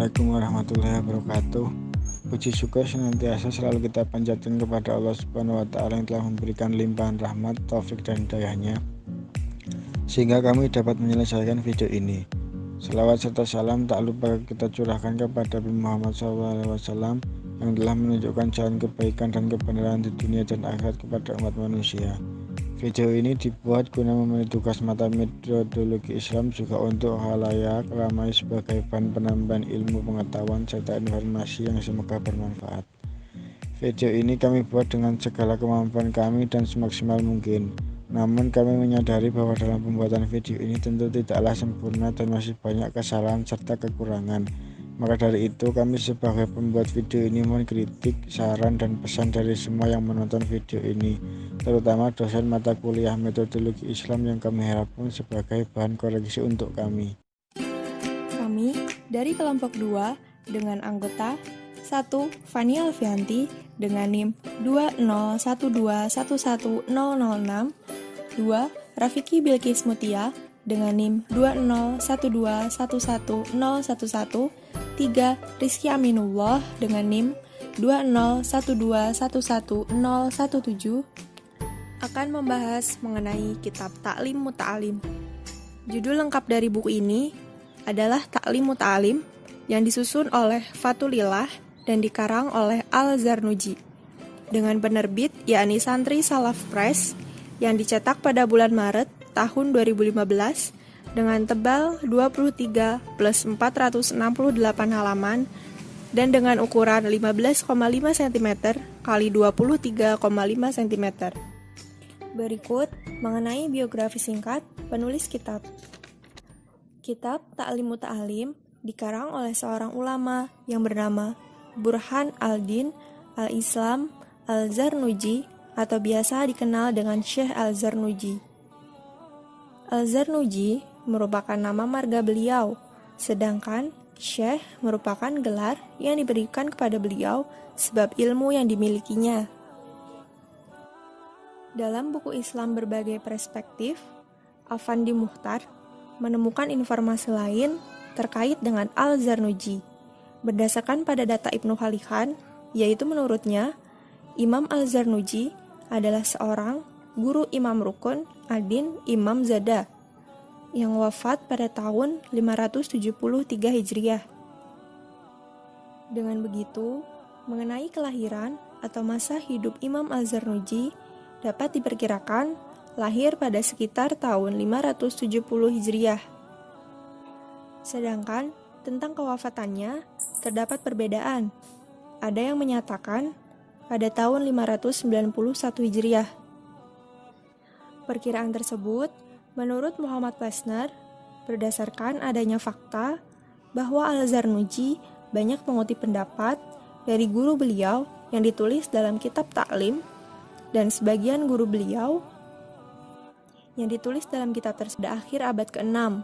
Assalamualaikum warahmatullahi wabarakatuh. Puji syukur senantiasa selalu kita panjatkan kepada Allah Subhanahu wa Ta'ala yang telah memberikan limpahan rahmat, taufik dan hidayahnya sehingga kami dapat menyelesaikan video ini. Selawat serta salam tak lupa kita curahkan kepada Nabi Muhammad SAW yang telah menunjukkan jalan kebaikan dan kebenaran di dunia dan akhirat kepada umat manusia. Video ini dibuat guna memenuhi tugas mata metodologi Islam, juga untuk khalayak ramai sebagai bahan penambahan ilmu pengetahuan serta informasi yang semoga bermanfaat. Video ini kami buat dengan segala kemampuan kami dan semaksimal mungkin. Namun kami menyadari bahwa dalam pembuatan video ini tentu tidaklah sempurna dan masih banyak kesalahan serta kekurangan. Maka dari itu kami sebagai pembuat video ini mohon kritik, saran, dan pesan dari semua yang menonton video ini, terutama dosen mata kuliah metodologi Islam yang kami harapkan sebagai bahan koreksi untuk kami. Kami dari kelompok 2 dengan anggota 1. Fani Alfianti dengan NIM 201211006, 2. Rafiki Bilkis Mutia dengan NIM 201211011, 3. Rizky Aminullah dengan NIM 201211017 akan membahas mengenai kitab Ta'lim Muta'alim. Judul lengkap dari buku ini adalah Ta'lim Muta'alim yang disusun oleh Fatulillah dan dikarang oleh Al-Zarnuji dengan penerbit yakni Santri Salaf Press yang dicetak pada bulan Maret tahun 2015 dengan tebal 23 plus 468 halaman dan dengan ukuran 15,5 cm kali 23,5 cm. Berikut mengenai biografi singkat penulis kitab. Kitab Ta'lim Muta'alim dikarang oleh seorang ulama yang bernama Burhan al-Din al-Islam al-Zarnuji atau biasa dikenal dengan Syekh al-Zarnuji. Al-Zarnuji merupakan nama marga beliau, sedangkan Syekh merupakan gelar yang diberikan kepada beliau sebab ilmu yang dimilikinya. Dalam buku Islam Berbagai Perspektif, Afandi Mukhtar menemukan informasi lain terkait dengan Al-Zarnuji. Berdasarkan pada data Ibnu Khalikan, yaitu menurutnya, Imam Al-Zarnuji adalah seorang guru Imam Rukun Ad-Din Imam Zada yang wafat pada tahun 573 Hijriah. Dengan begitu, mengenai kelahiran atau masa hidup Imam Al-Zarnuji dapat diperkirakan lahir pada sekitar tahun 570 Hijriah. Sedangkan tentang kewafatannya terdapat perbedaan. Ada yang menyatakan pada tahun 591 Hijriah. Perkiraan tersebut menurut Muhammad Plesner, berdasarkan adanya fakta bahwa Al-Zarnuji banyak mengutip pendapat dari guru beliau yang ditulis dalam kitab Ta'lim dan sebagian guru beliau yang ditulis dalam kitab tersebut akhir abad ke-6.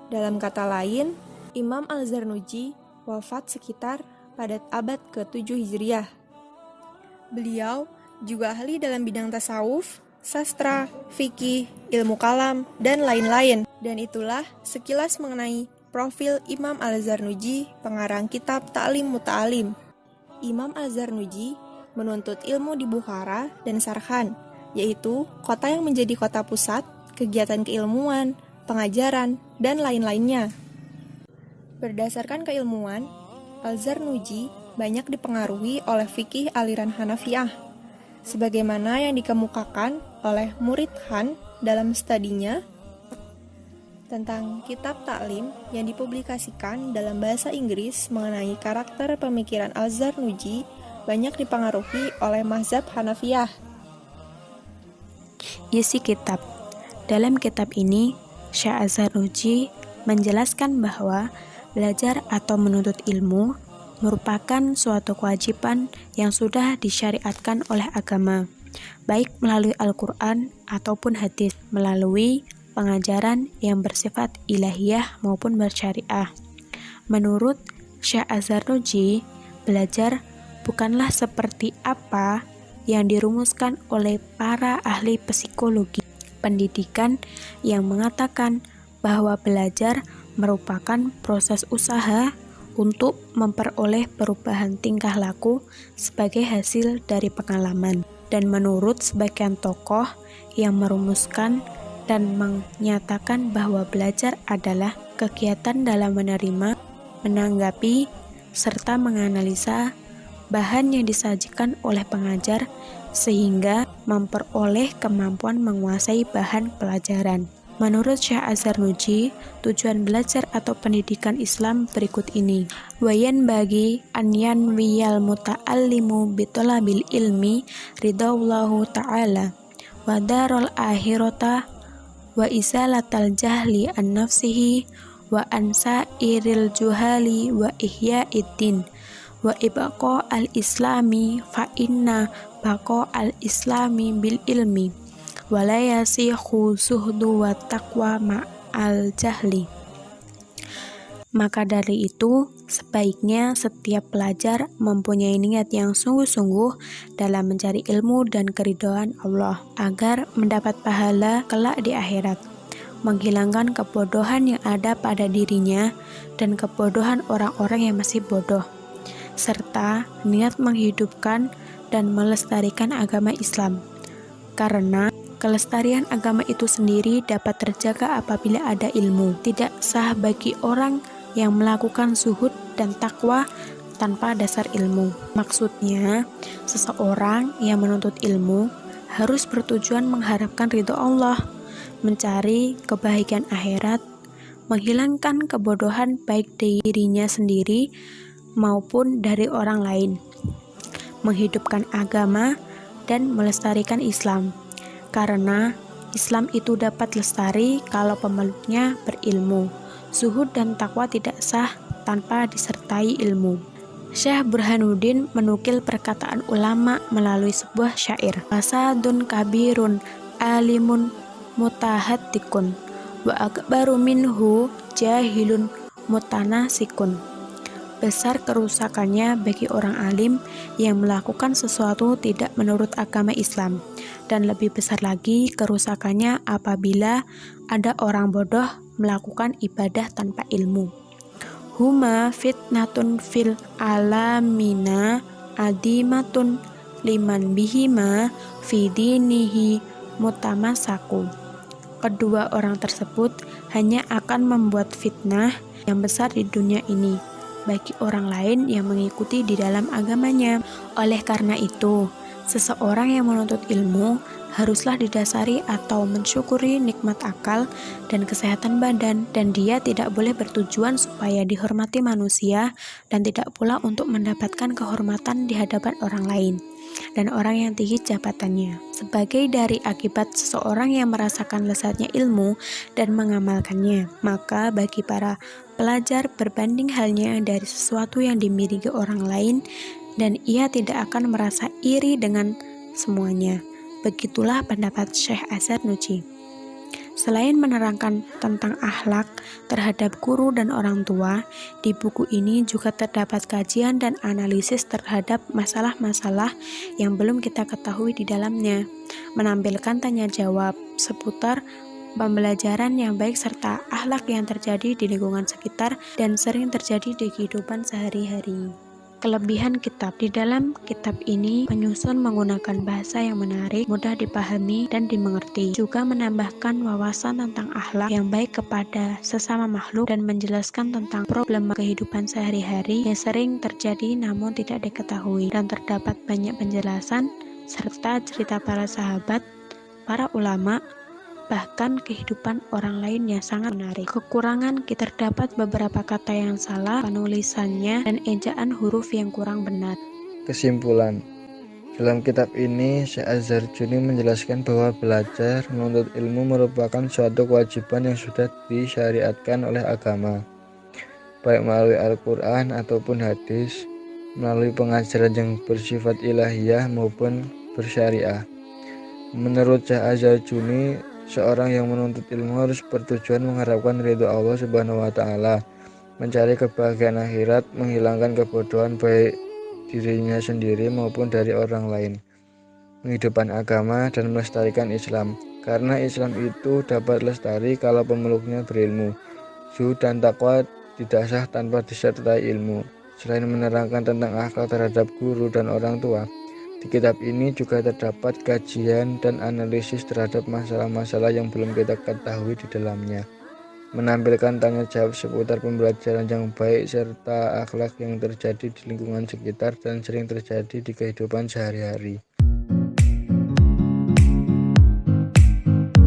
Dalam kata lain, Imam Al-Zarnuji wafat sekitar pada abad ke-7 Hijriah. Beliau juga ahli dalam bidang tasawuf, sastra, fikih, ilmu kalam, dan lain-lain. Dan itulah sekilas mengenai profil Imam Al-Zarnuji, pengarang kitab Ta'lim Muta'alim. Imam Al-Zarnuji menuntut ilmu di Bukhara dan Sarhan, yaitu kota yang menjadi kota pusat, kegiatan keilmuan, pengajaran, dan lain-lainnya. Berdasarkan keilmuan, Al-Zarnuji banyak dipengaruhi oleh fikih aliran Hanafiyah, sebagaimana yang dikemukakan oleh Murid Khan dalam studinya tentang kitab Ta'lim yang dipublikasikan dalam bahasa Inggris mengenai karakter pemikiran Al-Zarnuji banyak dipengaruhi oleh mazhab Hanafiyah. Isi kitab. Dalam kitab ini, Syekh Al-Zarnuji menjelaskan bahwa belajar atau menuntut ilmu merupakan suatu kewajiban yang sudah disyariatkan oleh agama, baik melalui Al-Quran ataupun hadis, melalui pengajaran yang bersifat ilahiyah maupun bersyariah. Menurut Syekh Al-Zarnuji, belajar bukanlah seperti apa yang dirumuskan oleh para ahli psikologi pendidikan yang mengatakan bahwa belajar merupakan proses usaha untuk memperoleh perubahan tingkah laku sebagai hasil dari pengalaman. Dan menurut sebagian tokoh yang merumuskan dan menyatakan bahwa belajar adalah kegiatan dalam menerima, menanggapi, serta menganalisa bahan yang disajikan oleh pengajar sehingga memperoleh kemampuan menguasai bahan pelajaran. Menurut Syekh Azhar Nuji, tujuan belajar atau pendidikan Islam berikut ini. Wayan bagi anyan wiyal muta'allimu bitolabil ilmi ridallahu ta'ala wa darul akhirata wa izalatal jahli an nafsihi wa ansairil juhali wa ihyaiddin wa ibqa al-islami fa inna baqa al-islami bil ilmi wala yasihu zuhdu wa taqwa ma'al jahli. Maka dari itu, sebaiknya setiap pelajar mempunyai niat yang sungguh-sungguh dalam mencari ilmu dan keridhaan Allah, agar mendapat pahala kelak di akhirat, menghilangkan kebodohan yang ada pada dirinya dan kebodohan orang-orang yang masih bodoh, serta niat menghidupkan dan melestarikan agama Islam. Karena kelestarian agama itu sendiri dapat terjaga apabila ada ilmu. Tidak sah bagi orang yang melakukan zuhud dan takwa tanpa dasar ilmu. Maksudnya, seseorang yang menuntut ilmu harus bertujuan mengharapkan ridho Allah, mencari kebahagiaan akhirat, menghilangkan kebodohan baik dirinya sendiri maupun dari orang lain, menghidupkan agama dan melestarikan Islam. Karena Islam itu dapat lestari kalau pemeluknya berilmu. Zuhud dan takwa tidak sah tanpa disertai ilmu. Syekh Burhanuddin menukil perkataan ulama melalui sebuah syair. Fasadun kabirun alimun mutahattikun wa akbaru minhu jahilun mutanasikun. Besar kerusakannya bagi orang alim yang melakukan sesuatu tidak menurut agama Islam, dan lebih besar lagi kerusakannya apabila ada orang bodoh melakukan ibadah tanpa ilmu. Huma fitnatun fil alamina adimatun liman bihima fi dinihi mutamasaku. Kedua orang tersebut hanya akan membuat fitnah yang besar di dunia ini bagi orang lain yang mengikuti di dalam agamanya. Oleh karena itu, seseorang yang menuntut ilmu haruslah didasari atau mensyukuri nikmat akal dan kesehatan badan, dan dia tidak boleh bertujuan supaya dihormati manusia dan tidak pula untuk mendapatkan kehormatan di hadapan orang lain dan orang yang tinggi jabatannya. Sebagai dari akibat seseorang yang merasakan lezatnya ilmu dan mengamalkannya, maka bagi para pelajar berbanding halnya dari sesuatu yang dimiliki orang lain, dan ia tidak akan merasa iri dengan semuanya. Begitulah pendapat Syekh Azhar Nuji. Selain menerangkan tentang akhlak terhadap guru dan orang tua, di buku ini juga terdapat kajian dan analisis terhadap masalah-masalah yang belum kita ketahui di dalamnya, menampilkan tanya jawab seputar pembelajaran yang baik serta akhlak yang terjadi di lingkungan sekitar dan sering terjadi di kehidupan sehari-hari. Kelebihan kitab. Di dalam kitab ini penyusun menggunakan bahasa yang menarik, mudah dipahami dan dimengerti, juga menambahkan wawasan tentang akhlak yang baik kepada sesama makhluk dan menjelaskan tentang problem kehidupan sehari-hari yang sering terjadi namun tidak diketahui, dan terdapat banyak penjelasan serta cerita para sahabat, para ulama, bahkan kehidupan orang lain yang sangat menarik. Kekurangan terdapat beberapa kata yang salah penulisannya dan ejaan huruf yang kurang benar. Kesimpulan, dalam kitab ini Syekh Azhar Juni menjelaskan bahwa belajar menuntut ilmu merupakan suatu kewajiban yang sudah disyariatkan oleh agama, baik melalui Al-Quran ataupun hadis, melalui pengajaran yang bersifat ilahiyah maupun bersyariah. Menurut Syekh Azhar Juni, seorang yang menuntut ilmu harus bertujuan mengharapkan ridho Allah Subhanahu wa Ta'ala, mencari kebahagiaan akhirat, menghilangkan kebodohan baik dirinya sendiri maupun dari orang lain, menghidupkan agama dan melestarikan Islam, karena Islam itu dapat lestari kalau pemeluknya berilmu. Zuhud dan takwa tidak sah tanpa disertai ilmu. Selain menerangkan tentang akhlak terhadap guru dan orang tua, di kitab ini juga terdapat kajian dan analisis terhadap masalah-masalah yang belum kita ketahui di dalamnya, menampilkan tanya jawab seputar pembelajaran yang baik serta akhlak yang terjadi di lingkungan sekitar dan sering terjadi di kehidupan sehari-hari.